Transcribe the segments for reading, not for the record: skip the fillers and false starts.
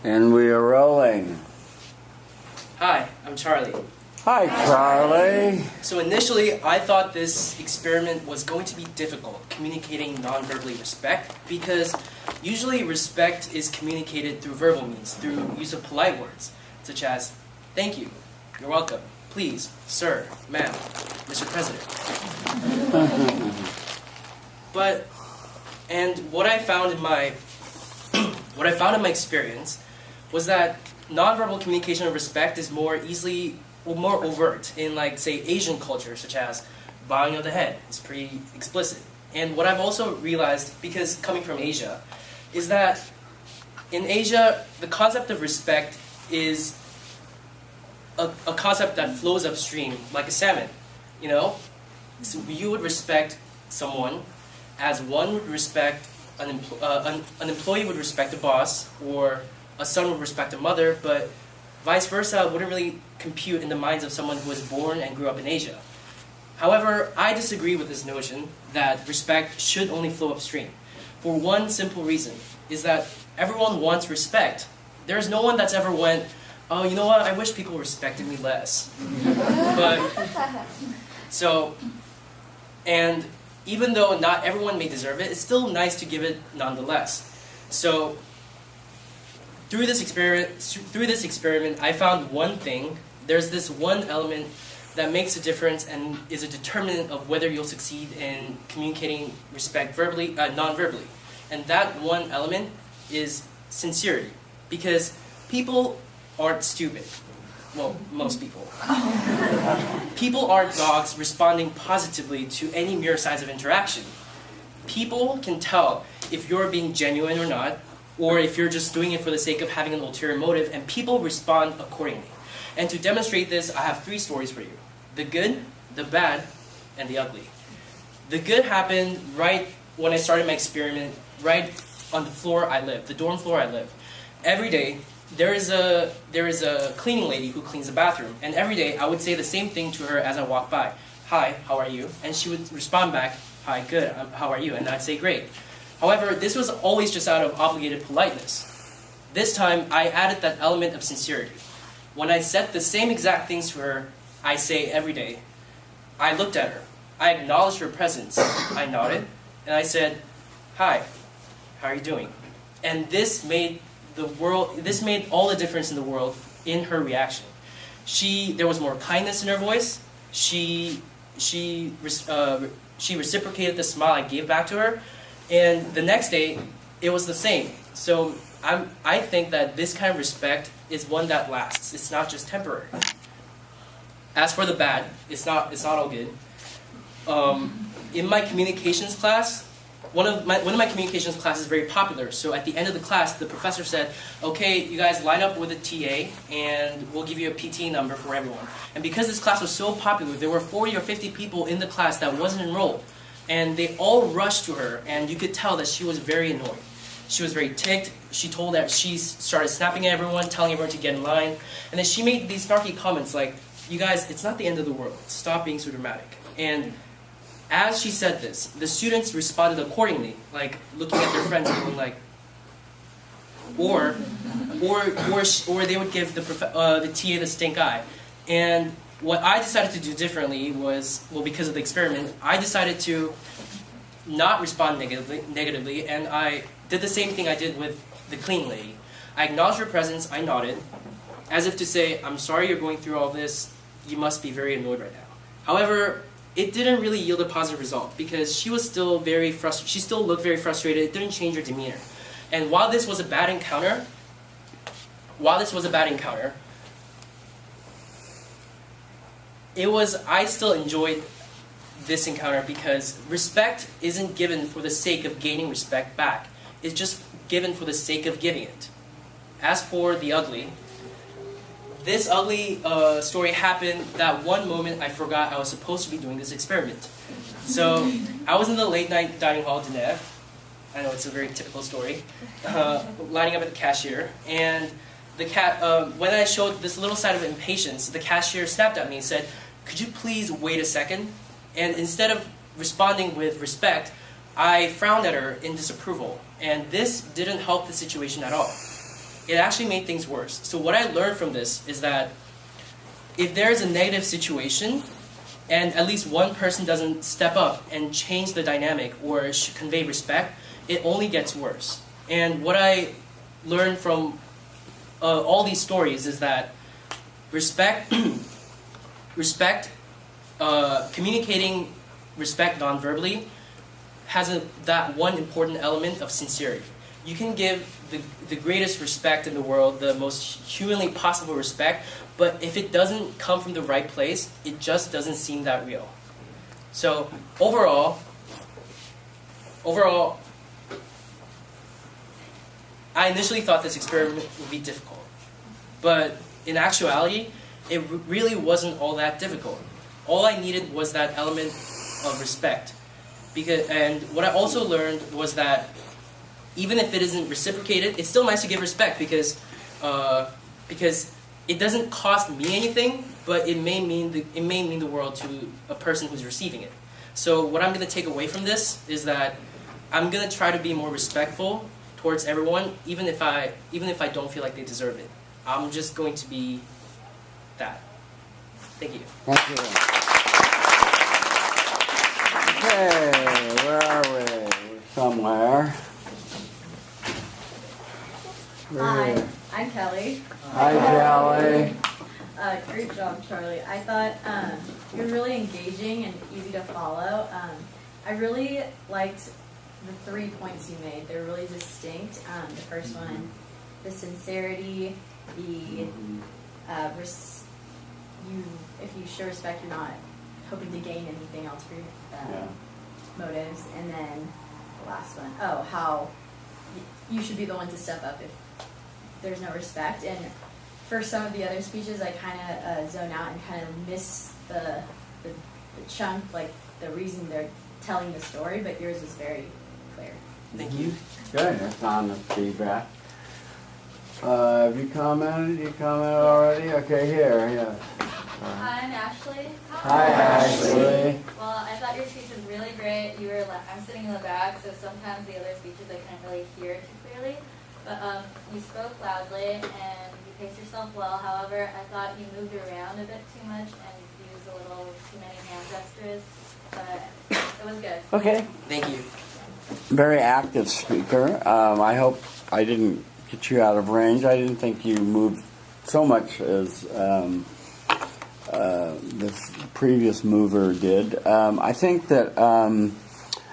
And we are rolling. Hi, I'm Charlie. Hi, Charlie. So initially, I thought this experiment was going to be difficult, communicating non-verbally respect, because usually respect is communicated through verbal means, through use of polite words, such as, thank you, you're welcome, please, sir, ma'am, Mr. President. What I found in my experience was that nonverbal communication of respect is more overt in, like, say, Asian culture, such as bowing of the head. It's pretty explicit. And what I've also realized, because coming from Asia, is that in Asia, the concept of respect is a concept that flows upstream, like a salmon, you know? So you would respect someone as one would respect an employee would respect a boss, or a son would respect a mother, but vice versa wouldn't really compute in the minds of someone who was born and grew up in Asia. However, I disagree with this notion that respect should only flow upstream. For one simple reason, is that everyone wants respect. There's no one that's ever went, oh, you know what, I wish people respected me less. And even though not everyone may deserve it, it's still nice to give it nonetheless. So through this experiment, I found one thing. There's this one element that makes a difference and is a determinant of whether you'll succeed in communicating respect verbally, non-verbally. And that one element is sincerity. Because people aren't stupid. Well, most people. People aren't dogs responding positively to any mere signs of interaction. People can tell if you're being genuine or not, or if you're just doing it for the sake of having an ulterior motive, and people respond accordingly. And to demonstrate this, I have 3 stories for you. The good, the bad, and the ugly. The good happened right when I started my experiment, right on the floor I live, the dorm floor I live. Every day, there is a cleaning lady who cleans the bathroom, and every day I would say the same thing to her as I walk by. Hi, how are you? And she would respond back, hi, good, how are you? And I'd say great. However, this was always just out of obligated politeness. This time, I added that element of sincerity. When I said the same exact things to her, I say every day, I looked at her, I acknowledged her presence, I nodded, and I said, hi, how are you doing? And this made all the difference in the world in her reaction. There was more kindness in her voice. She reciprocated the smile I gave back to her, and the next day it was the same. So I think that this kind of respect is one that lasts. It's not just temporary. As for the bad, it's not all good. In my communications class, one of my communications classes is very popular. So at the end of the class, the professor said, okay, you guys line up with a TA, and we'll give you a PT number for everyone. And because this class was so popular, there were 40 or 50 people in the class that wasn't enrolled. And they all rushed to her, and you could tell that she was very annoyed. She was very ticked. She started snapping at everyone, telling everyone to get in line. And then she made these snarky comments like, you guys, it's not the end of the world. Stop being so dramatic. And as she said this, the students responded accordingly, like looking at their friends and going like, or they would give the TA the stink eye. And what I decided to do differently was, well, because of the experiment, I decided to not respond negatively, and I did the same thing I did with the cleaning lady. I acknowledged her presence, I nodded, as if to say, I'm sorry you're going through all this, you must be very annoyed right now. However, it didn't really yield a positive result, because she was still very frustrated. She still looked very frustrated. It didn't change her demeanor. And while this was a bad encounter, I still enjoyed this encounter, because respect isn't given for the sake of gaining respect back. It's just given for the sake of giving it. As for the ugly, this ugly story happened that one moment I forgot I was supposed to be doing this experiment. So I was in the late night dining hall dinner. I know it's a very typical story. Lining up at the cashier, and when I showed this little side of impatience, the cashier snapped at me and said, "Could you please wait a second?" And instead of responding with respect, I frowned at her in disapproval, and this didn't help the situation at all. it actually made things worse. So what I learned from this is that if there's a negative situation and at least one person doesn't step up and change the dynamic or convey respect, it only gets worse. And what I learned from all these stories is that respect, communicating respect non-verbally has that one important element of sincerity. You can give the greatest respect in the world, the most humanly possible respect, but if it doesn't come from the right place, it just doesn't seem that real. So overall, I initially thought this experiment would be difficult, but in actuality, it really wasn't all that difficult. All I needed was that element of respect. And what I also learned was that even if it isn't reciprocated, it's still nice to give respect because it doesn't cost me anything, but it may mean the world to a person who's receiving it. So what I'm going to take away from this is that I'm going to try to be more respectful towards everyone, even if I don't feel like they deserve it. I'm just going to be that. Thank you. Thank you. Okay, where are we? We're somewhere. Hi, I'm Kelly. Hi, Kelly. Great job, Charlie. I thought you're really engaging and easy to follow. I really liked the 3 points you made. They're really distinct. The first one, the sincerity, if you show respect, you're not hoping to gain anything else for your motives. And then the last one, how you should be the one to step up if there's no respect. And for some of the other speeches, I kind of zone out and kind of miss the chunk, like the reason they're telling the story, but yours was very clear. Thank you. Good, that's honest feedback. Have you commented? You commented already? Okay, here, yeah. I'm Ashley. Hi, Ashley. Well, I thought your speech was really great. I'm sitting in the back, so sometimes the other speeches I couldn't really hear too clearly. But you spoke loudly and you paced yourself well. However, I thought you moved around a bit too much and used a little too many hand gestures. But it was good. Okay. Thank you. Very active speaker. I hope I didn't get you out of range. I didn't think you moved so much as this previous mover did. I think that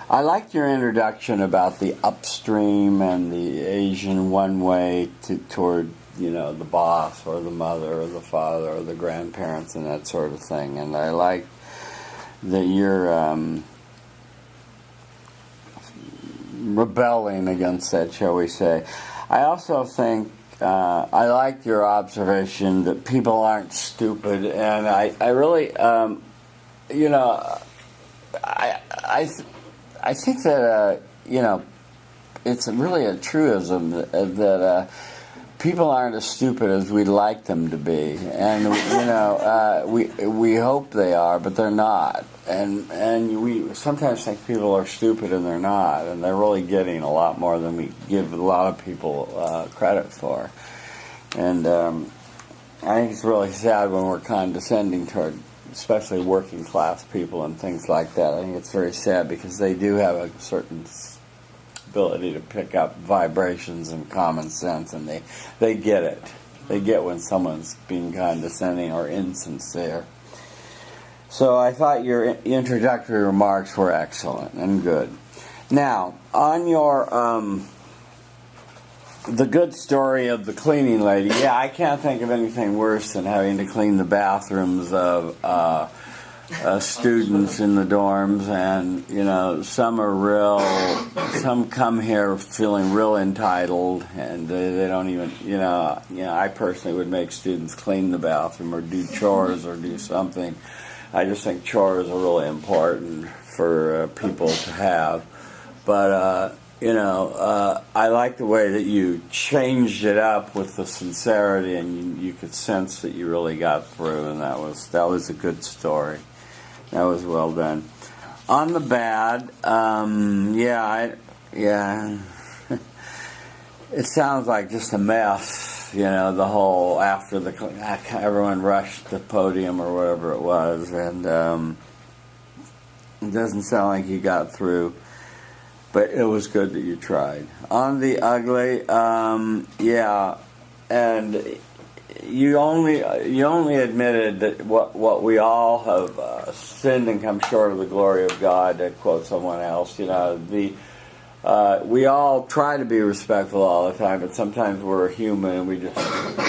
I liked your introduction about the upstream and the Asian one way toward the boss or the mother or the father or the grandparents and that sort of thing. And I like that you're rebelling against that, shall we say. I also think I like your observation that people aren't stupid, and I really, I think that it's really a truism that people aren't as stupid as we'd like them to be, and we hope they are, but they're not, and we sometimes think people are stupid and they're not, and they're really getting a lot more than we give a lot of people credit for, and I think it's really sad when we're condescending toward especially working class people and things like that. I think it's very sad because they do have a certain ability to pick up vibrations and common sense, and they get it. They get when someone's being condescending or insincere. So I thought your introductory remarks were excellent and good. Now, on your the good story of the cleaning lady, I can't think of anything worse than having to clean the bathrooms of students in the dorms, and some come here feeling real entitled, and they don't even, I personally would make students clean the bathroom or do chores or do something. I just think chores are really important for people to have, but I like the way that you changed it up with the sincerity, and you could sense that you really got through, and that was a good story. That was well done. On the bad, it sounds like just a mess, the whole after everyone rushed the podium or whatever it was, and it doesn't sound like you got through, but it was good that you tried. On the ugly, yeah, and you only admitted that what we all have sinned and come short of the glory of God, to quote someone else. We all try to be respectful all the time, but sometimes we're human and we just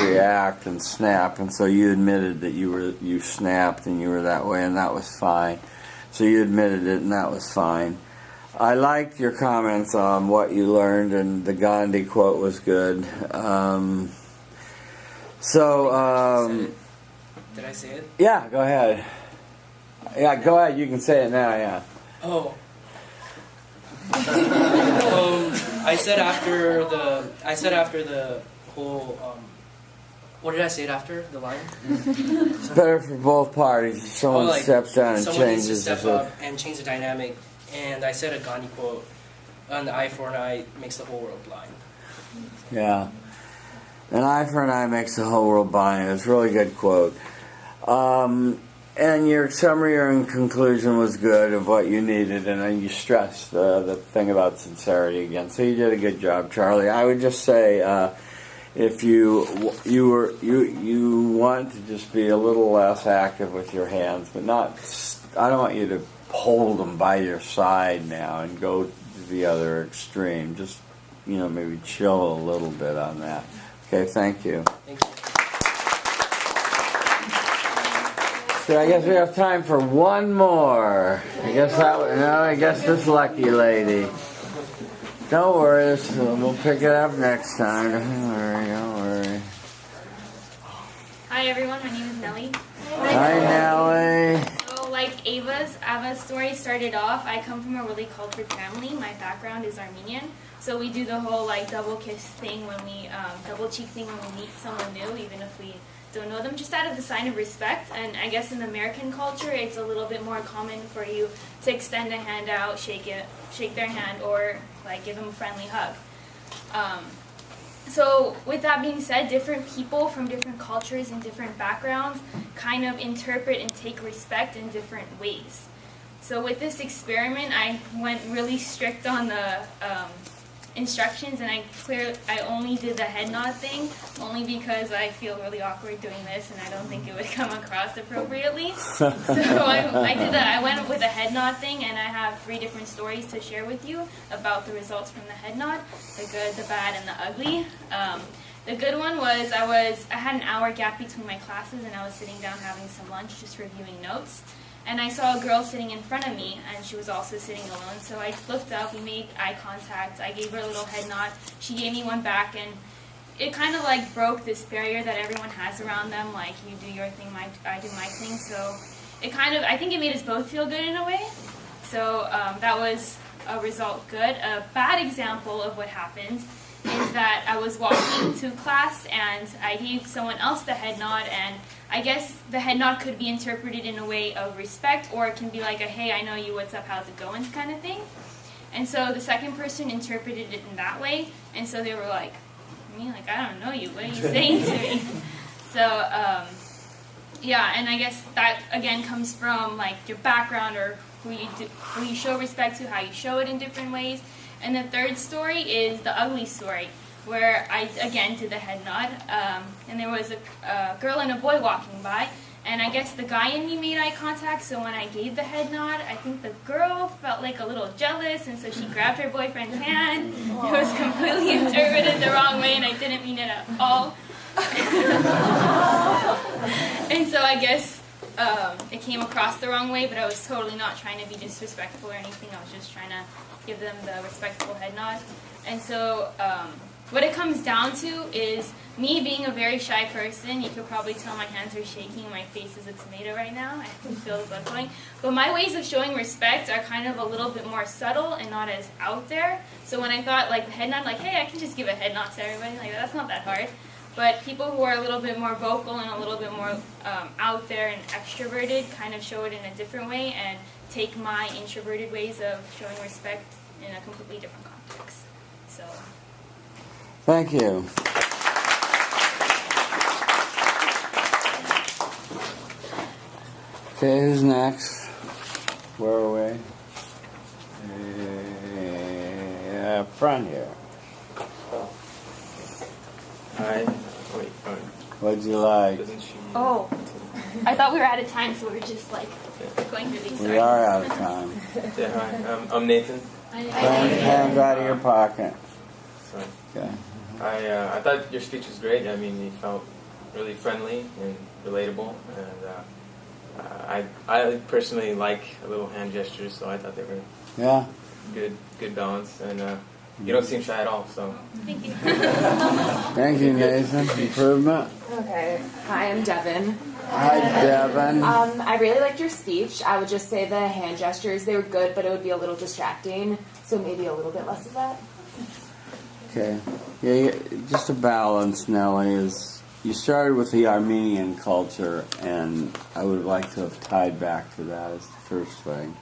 react and snap. And so you admitted that you snapped and you were that way, and that was fine. So you admitted it, and that was fine. I liked your comments on what you learned, and the Gandhi quote was good. Did I say it? Yeah, go ahead. Yeah, go ahead. You can say it now. Yeah. Oh. I said after the whole. What did I say after the line? It's better for both parties. If someone steps down and someone changes. Needs to step up and change the dynamic. And I said a Gandhi quote: "An eye for an eye makes the whole world blind." Yeah. An eye for an eye makes the whole world blind. It's a really good quote. And your summary and conclusion was good of what you needed, and then you stressed the thing about sincerity again. So you did a good job, Charlie. I would just say, if you want to just be a little less active with your hands, but not. I don't want you to hold them by your side now and go to the other extreme. Just maybe chill a little bit on that. Okay, thank you. Thank you. So I guess we have time for one more. I guess this lucky lady. Don't worry, we'll pick it up next time. Don't worry. Hi everyone, my name is Nellie. Hi Nellie. So like Ava's story started off, I come from a really cultured family. My background is Armenian. So we do the whole double kiss thing when we, double cheek thing when we meet someone new, even if we don't know them, just out of the sign of respect. And I guess in American culture, it's a little bit more common for you to extend a hand out, shake their hand, or give them a friendly hug. So with that being said, different people from different cultures and different backgrounds kind of interpret and take respect in different ways. So with this experiment, I went really strict on the instructions, and I only did the head nod thing, only because I feel really awkward doing this, and I don't think it would come across appropriately. So I went with the head nod thing, and I have 3 different stories to share with you about the results from the head nod: the good, the bad, and the ugly. The good one was I had an hour gap between my classes, and I was sitting down having some lunch, just reviewing notes. And I saw a girl sitting in front of me, and she was also sitting alone. So I looked up, we made eye contact, I gave her a little head nod, she gave me one back, and it kind of broke this barrier that everyone has around them, you do your thing, I do my thing. So I think it made us both feel good in a way. So that was a result good. A bad example of what happened is that I was walking to class, and I gave someone else the head nod, and I guess the head nod could be interpreted in a way of respect, or it can be like a, hey, I know you, what's up, how's it going, kind of thing. And so the second person interpreted it in that way, and so they were like, me, I don't know you, what are you saying to me? So, yeah, and I guess that, again, comes from, your background, or who you show respect to, how you show it in different ways. And the third story is the ugly story, where I, again, did the head nod, and there was a girl and a boy walking by, and I guess the guy in me made eye contact, so when I gave the head nod, I think the girl felt a little jealous, and so she grabbed her boyfriend's hand. It was completely interpreted the wrong way, and I didn't mean it at all. And so I guess it came across the wrong way, but I was totally not trying to be disrespectful or anything. I was just trying to give them the respectful head nod. And so what it comes down to is me being a very shy person. You could probably tell my hands are shaking, my face is a tomato right now. I can feel the blood flowing. But my ways of showing respect are kind of a little bit more subtle and not as out there. So when I thought the head nod, hey, I can just give a head nod to everybody, that's not that hard. But people who are a little bit more vocal and a little bit more out there and extroverted kind of show it in a different way and take my introverted ways of showing respect in a completely different context. So. Thank you. Okay, who's next? Where are we? Front here. Hi. Wait. What'd you like? Doesn't she? Oh, I thought we were out of time, so we're just like going through these. We are out of time. Yeah. Hi. I'm Nathan. Hands out of your pocket. Sorry. Okay. I thought your speech was great. I mean, you felt really friendly and relatable, and I personally like little hand gestures, so I thought they were good balance, and you don't seem shy at all. So Thank you. Thank you, Nathan. Improvement. Okay. Hi, I'm Devin. Hi, Devin. I really liked your speech. I would just say the hand gestures, they were good, but it would be a little distracting. So maybe a little bit less of that. Okay. Yeah, just a balance, Nellie, is you started with the Armenian culture, and I would like to have tied back to that as the first thing.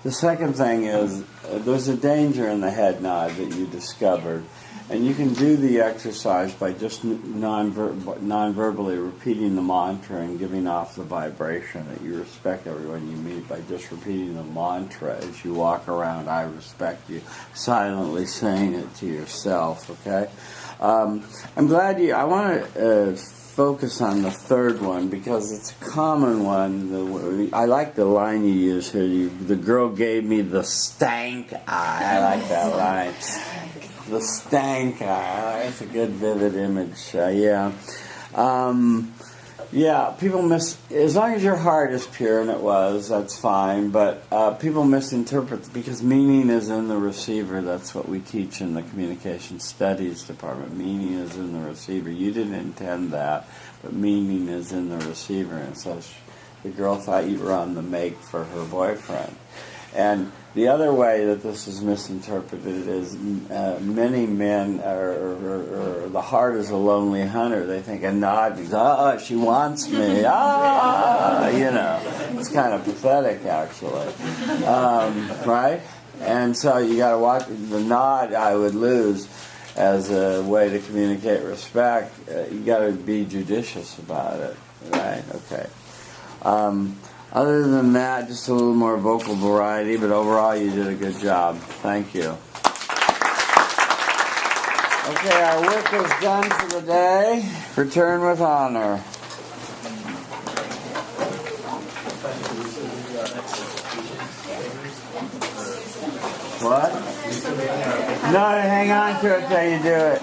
The second thing is there's a danger in the head nod that you discovered, and you can do the exercise by just non-verbally repeating the mantra and giving off the vibration that you respect everyone you meet by just repeating the mantra as you walk around. I respect you, silently saying it to yourself. Okay, I'm glad you. I want to focus on the third one because it's a common one. I like the line you use here. The girl gave me the stank eye. I like that line. The stank eye. That's a good, vivid image. Yeah, people as long as your heart is pure, and it was, that's fine, but people misinterpret, because meaning is in the receiver. That's what we teach in the Communication Studies Department. Meaning is in the receiver. You didn't intend that, but meaning is in the receiver, and so the girl thought you were on the make for her boyfriend. And the other way that this is misinterpreted is many men are the heart is a lonely hunter. They think a nod means, she wants me. It's kind of pathetic, actually. Right? And so you got to watch the nod. I would lose as a way to communicate respect. You got to be judicious about it. Right? Okay. Other than that, just a little more vocal variety, but overall you did a good job. Thank you. Okay, our work is done for the day. Return with honor. What? No, hang on to it till you do it.